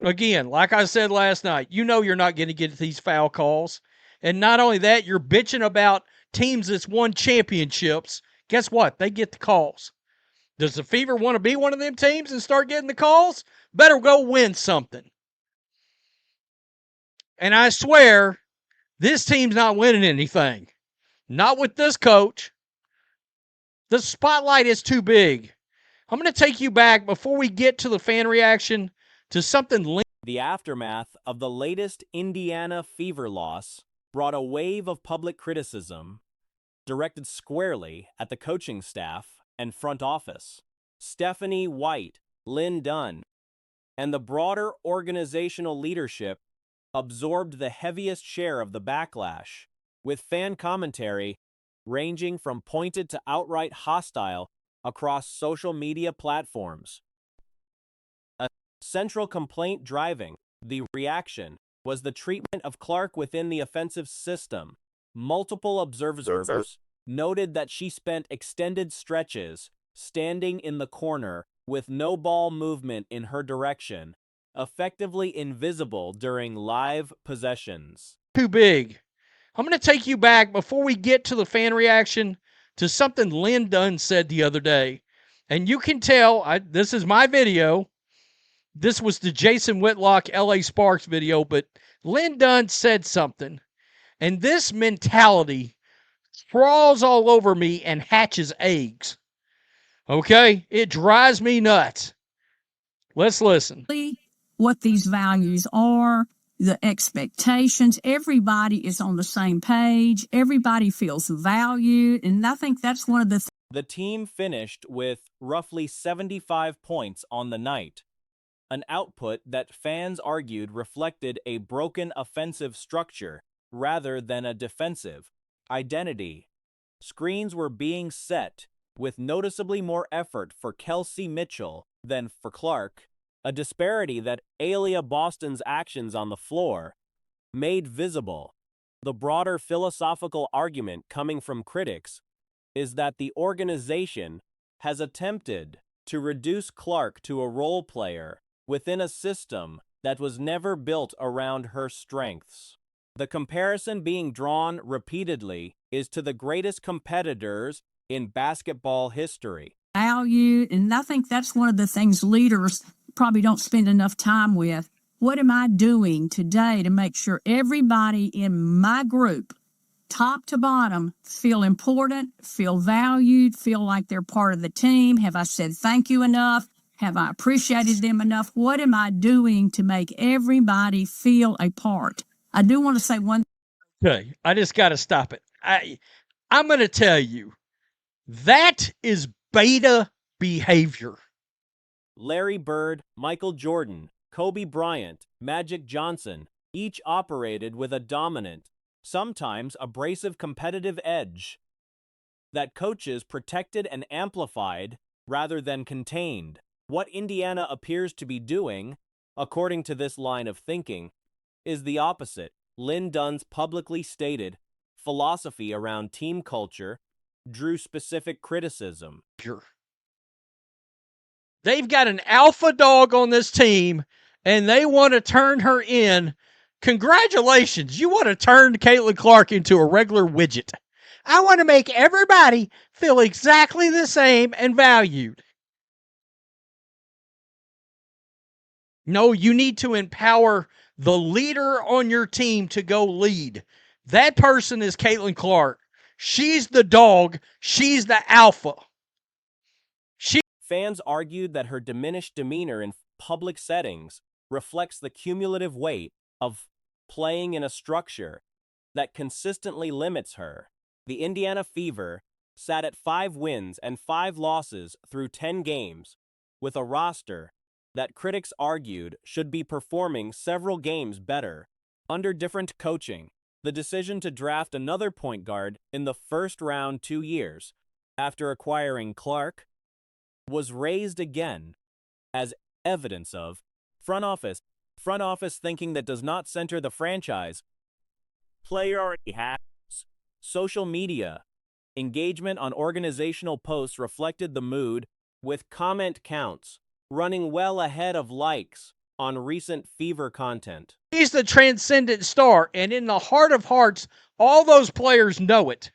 Again, like I said last night, you know you're not going to get these foul calls. And not only that, you're bitching about teams that's won championships. Guess what? They get the calls. Does the Fever want to be one of them teams and start getting the calls? Better go win something. And I swear, this team's not winning anything. Not with this coach. The spotlight is too big. I'm going to take you back before we get to the fan reaction to something. The aftermath of the latest Indiana Fever loss brought a wave of public criticism directed squarely at the coaching staff and front office. Stephanie White, Lin Dunn, and the broader organizational leadership absorbed the heaviest share of the backlash, with fan commentary ranging from pointed to outright hostile across social media platforms. A central complaint driving the reaction was the treatment of Clark within the offensive system. Multiple observers noted that she spent extended stretches standing in the corner with no ball movement in her direction, effectively invisible during live possessions. Too big. I'm going to take you back before we get to the fan reaction to something Lin Dunn said the other day. And you can tell, this is my video. This was the Jason Whitlock LA Sparks video, but Lin Dunn said something. And this mentality crawls all over me and hatches eggs. Okay? It drives me nuts. Let's listen. What these values are, the expectations, everybody is on the same page. Everybody feels valued. And I think that's one of the things. The team finished with roughly 75 points on the night, an output that fans argued reflected a broken offensive structure rather than a defensive identity. Screens were being set with noticeably more effort for Kelsey Mitchell than for Clark, a disparity that Aaliyah Boston's actions on the floor made visible. The broader philosophical argument coming from critics is that the organization has attempted to reduce Clark to a role player within a system that was never built around her strengths. The comparison being drawn repeatedly is to the greatest competitors in basketball history. Valued, and I think that's one of the things leaders probably don't spend enough time with. What am I doing today to make sure everybody in my group, top to bottom, feel important, feel valued, feel like they're part of the team? Have I said thank you enough? Have I appreciated them enough? What am I doing to make everybody feel a part? I do want to say one. Okay, I just got to stop it. I'm going to tell you, that is beta behavior. Larry Bird, Michael Jordan, Kobe Bryant, Magic Johnson, each operated with a dominant, sometimes abrasive competitive edge that coaches protected and amplified rather than contained. What Indiana appears to be doing, according to this line of thinking, is the opposite. Lin Dunn's publicly stated philosophy around team culture drew specific criticism. They've got an alpha dog on this team, and they want to turn her in. Congratulations. You want to turn Caitlin Clark into a regular widget. I want to make everybody feel exactly the same and valued. No, you need to empower the leader on your team to go lead. That person is Caitlin Clark. She's the dog. She's the alpha. Fans argued that her diminished demeanor in public settings reflects the cumulative weight of playing in a structure that consistently limits her. The Indiana Fever sat at 5 wins and 5 losses through 10 games, with a roster that critics argued should be performing several games better. Under different coaching, the decision to draft another point guard in the first round 2 years after acquiring Clark was raised again as evidence of front office thinking that does not center the franchise. Player has social media engagement on organizational posts reflected the mood, with comment counts running well ahead of likes on recent Fever content. He's the transcendent star, and in the heart of hearts, all those players know it.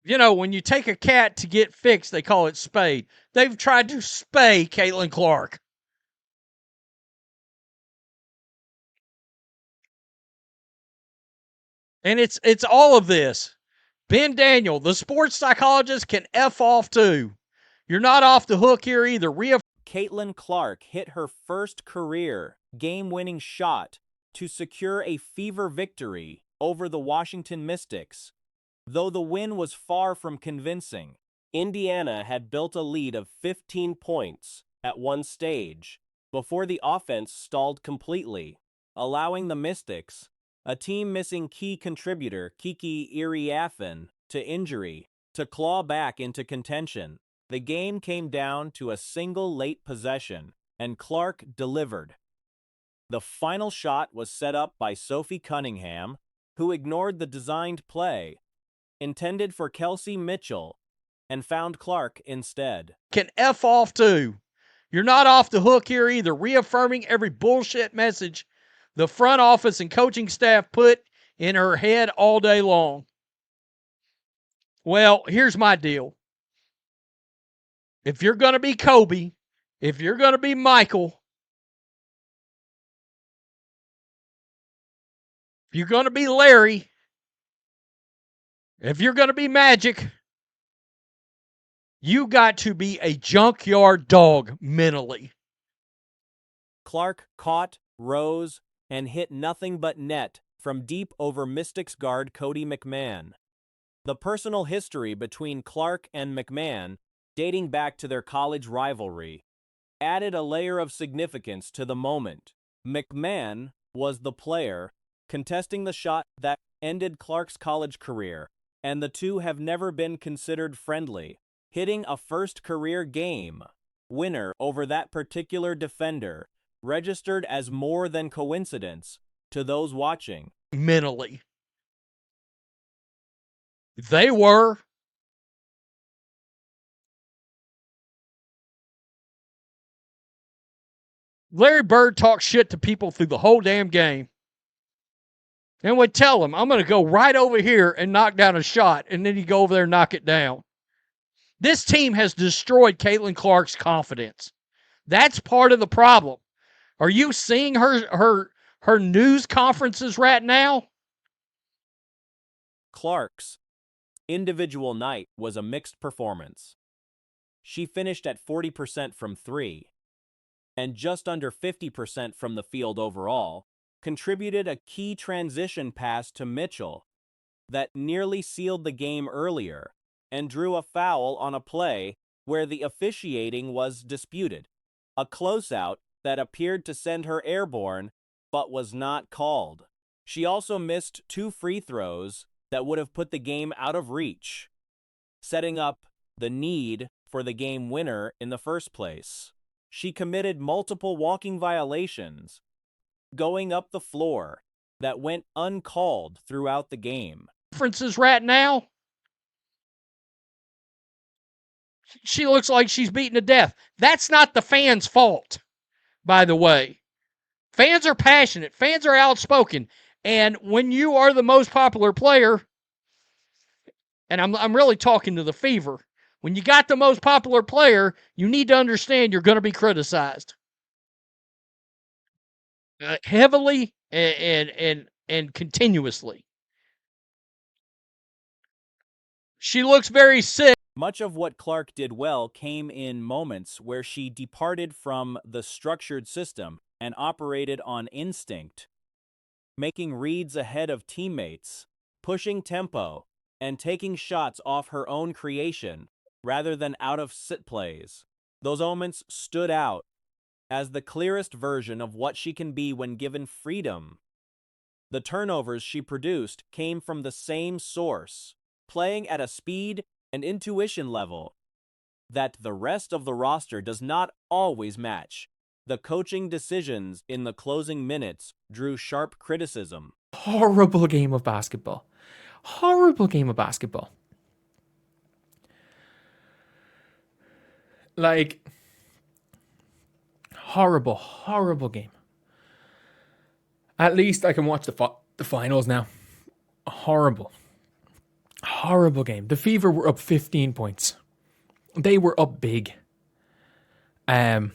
You know, when you take a cat to get fixed, they call it spayed. They've tried to spay Caitlin Clark. And it's all of this. Ben Daniel, the sports psychologist, can F off too. You're not off the hook here either. Caitlin Clark hit her first career game-winning shot to secure a Fever victory over the Washington Mystics. Though the win was far from convincing, Indiana had built a lead of 15 points at one stage before the offense stalled completely, allowing the Mystics, a team missing key contributor Kiki Iriafen to injury, to claw back into contention. The game came down to a single late possession, and Clark delivered. The final shot was set up by Sophie Cunningham, who ignored the designed play, intended for Kelsey Mitchell, and found Clark instead. Can F off too. You're not off the hook here either, reaffirming every bullshit message the front office and coaching staff put in her head all day long. Well, here's my deal. If you're going to be Kobe, if you're going to be Michael, if you're going to be Larry, if you're going to be Magic, you got to be a junkyard dog mentally. Clark caught, rose, and hit nothing but net from deep over Mystics guard Cody McMahon. The personal history between Clark and McMahon, dating back to their college rivalry, added a layer of significance to the moment. McMahon was the player contesting the shot that ended Clark's college career, and the two have never been considered friendly. Hitting a first career game winner over that particular defender registered as more than coincidence to those watching. Mentally. They were. Larry Bird talked shit to people through the whole damn game. And would tell them, I'm going to go right over here and knock down a shot. And then he'd go over there and knock it down. This team has destroyed Caitlin Clark's confidence. That's part of the problem. Are you seeing her news conferences right now? Clark's individual night was a mixed performance. She finished at 40% from three and just under 50% from the field overall, contributed a key transition pass to Mitchell that nearly sealed the game earlier, and drew a foul on a play where the officiating was disputed. A closeout that appeared to send her airborne, but was not called. She also missed 2 free throws that would have put the game out of reach, setting up the need for the game winner in the first place. She committed multiple walking violations, going up the floor, that went uncalled throughout the game. Conferences right now, she looks like she's beaten to death. That's not the fans' fault, by the way. Fans are passionate. Fans are outspoken. And when you are the most popular player, and I'm really talking to the Fever, when you got the most popular player, you need to understand you're going to be criticized. Heavily and continuously. She looks very sick. Much of what Clark did well came in moments where she departed from the structured system and operated on instinct, making reads ahead of teammates, pushing tempo, and taking shots off her own creation rather than out of sit plays. Those moments stood out as the clearest version of what she can be when given freedom. The turnovers she produced came from the same source, playing at a speed and intuition level that the rest of the roster does not always match. The coaching decisions in the closing minutes drew sharp criticism. Horrible game of basketball. Horrible game of basketball. Like, horrible, horrible game. At least I can watch the finals now. Horrible. Horrible game. The Fever were up 15 points. They were up big. And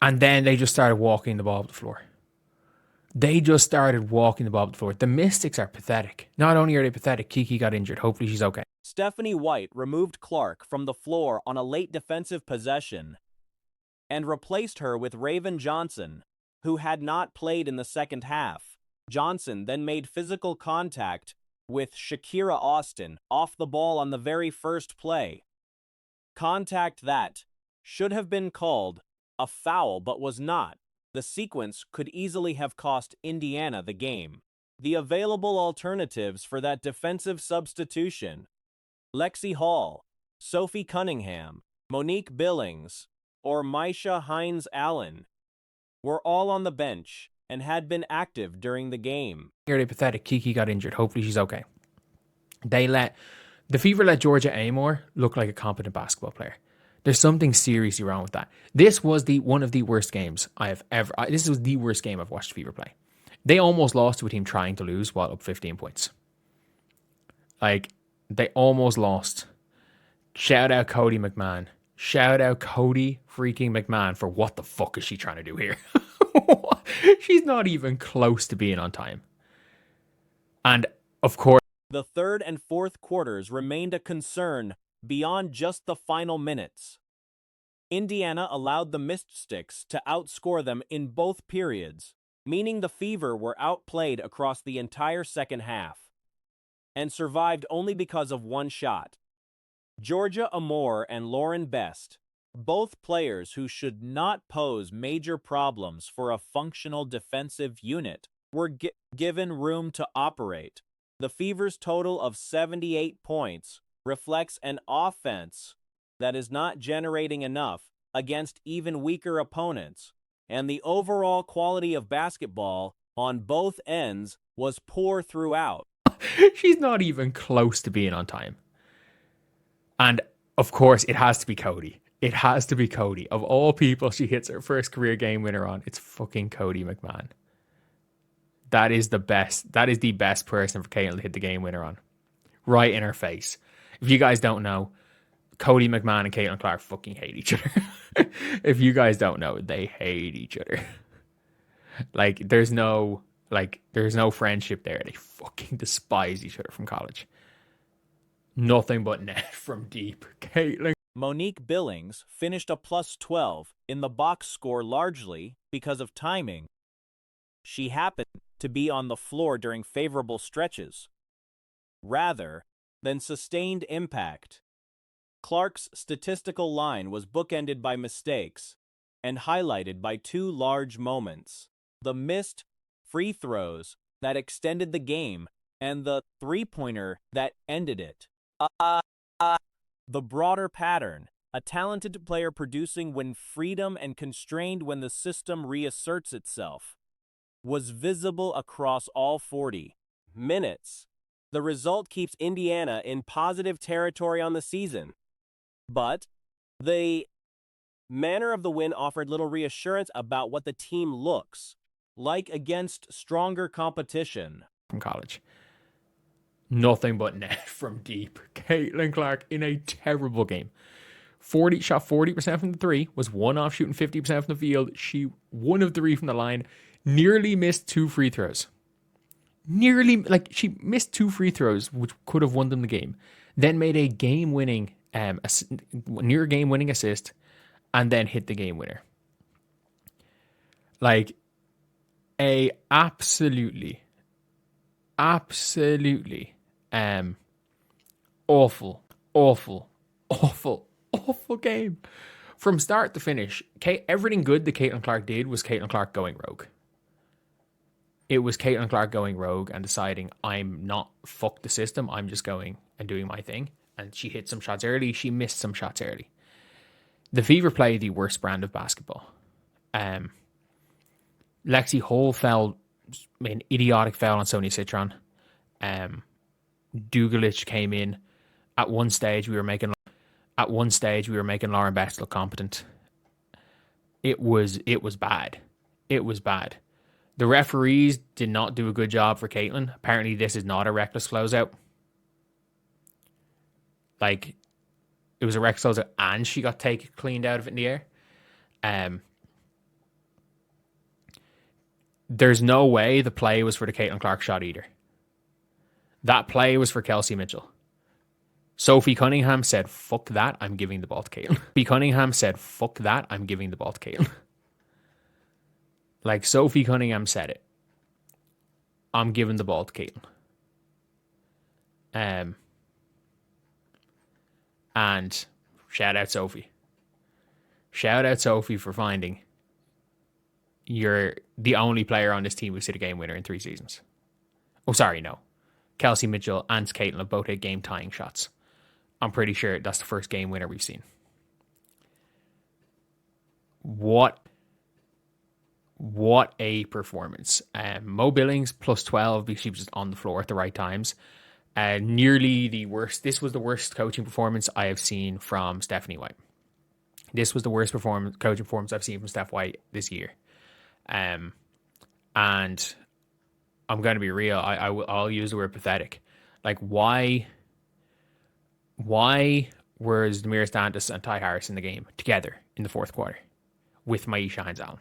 then they just started walking the ball up the floor. They just started walking the ball up the floor. The Mystics are pathetic. Not only are they pathetic, Kiki got injured. Hopefully she's okay. Stephanie White removed Clark from the floor on a late defensive possession and replaced her with Raven Johnson, who had not played in the second half. Johnson then made physical contact with Shakira Austin off the ball on the very first play. Contact that should have been called a foul but was not. The sequence could easily have cost Indiana the game. The available alternatives for that defensive substitution: Lexi Hall, Sophie Cunningham, Monique Billings, or Misha Hines-Allen, were all on the bench and had been active during the game. They're pathetic. Kiki got injured. Hopefully she's okay. The Fever let Georgia Amor look like a competent basketball player. There's something seriously wrong with that. This was one of the worst games I have ever. This was the worst game I've watched Fever play. They almost lost to a team trying to lose while up 15 points. Like, they almost lost. Shout out Cody McMahon. Shout out Cody freaking McMahon for what the fuck is she trying to do here? She's not even close to being on time. And of course, the third and fourth quarters remained a concern beyond just the final minutes. Indiana allowed the Mystics to outscore them in both periods, meaning the Fever were outplayed across the entire second half, and survived only because of one shot. Georgia Amor and Lauren Best, both players who should not pose major problems for a functional defensive unit, were given room to operate. The Fever's total of 78 points reflects an offense that is not generating enough against even weaker opponents, and the overall quality of basketball on both ends was poor throughout. She's not even close to being on time. And of course, it has to be Cody. It has to be Cody. Of all people she hits her first career game winner on, it's fucking Cody McMahon. That is the best. That is the best person for Caitlin to hit the game winner on. Right in her face. If you guys don't know, Cody McMahon and Caitlin Clark fucking hate each other. If you guys don't know, they hate each other. Like, there's no friendship there. They fucking despise each other from college. Nothing but net from deep. Caitlin. Monique Billings finished a plus 12 in the box score largely because of timing. She happened to be on the floor during favorable stretches, rather than sustained impact. Clark's statistical line was bookended by mistakes and highlighted by two large moments: the missed free throws that extended the game and the three-pointer that ended it. The broader pattern, a talented player producing when freedom and constrained when the system reasserts itself, was visible across all 40 minutes. The result keeps Indiana in positive territory on the season, but the manner of the win offered little reassurance about what the team looks like against stronger competition. From college. Nothing but net from deep. Caitlin Clark in a terrible game. Shot 40% from the three, was one off shooting 50% from the field. She 1 of 3 from the line, nearly missed 2 free throws. She missed 2 free throws, which could have won them the game. Then made a game-winning, near game-winning assist, and then hit the game winner. Like, a absolutely awful game. From start to finish, everything good that Caitlin Clark did was Caitlin Clark going rogue. It was Caitlin Clark going rogue and deciding, I'm not fuck the system, I'm just going and doing my thing. And she hit some shots early, she missed some shots early. The Fever play the worst brand of basketball. Lexi Hall an idiotic foul on Sonia Citron. Dugalich came in. At one stage, we were making At one stage, we were making Lauren Best look competent. It was bad. It was bad. The referees did not do a good job for Caitlin. Apparently, this is not a reckless closeout. Like, it was a reckless closeout and she got cleaned out of it in the air. There's no way the play was for the Caitlin Clark shot either. That play was for Kelsey Mitchell. Sophie Cunningham said, fuck that, I'm giving the ball to Caitlin. Sophie Cunningham said, fuck that, I'm giving the ball to Caitlin. Like, Sophie Cunningham said it. I'm giving the ball to Caitlin. And shout out Sophie. Shout out Sophie for finding you're the only player on this team who's hit a game winner in 3 seasons. Oh, sorry, no. Kelsey Mitchell and Caitlin have both hit game-tying shots. I'm pretty sure that's the first game winner we've seen. What a performance. Mo Billings plus 12 because she was just on the floor at the right times. Nearly the worst. This was the worst coaching performance I have seen from Stephanie White. This was the worst coaching performance I've seen from Steph White this year. And I'm going to be real. I'll use the word pathetic. Like, why were Damiris Dantas and Ty Harris in the game together in the fourth quarter with Maisha Hines Allen?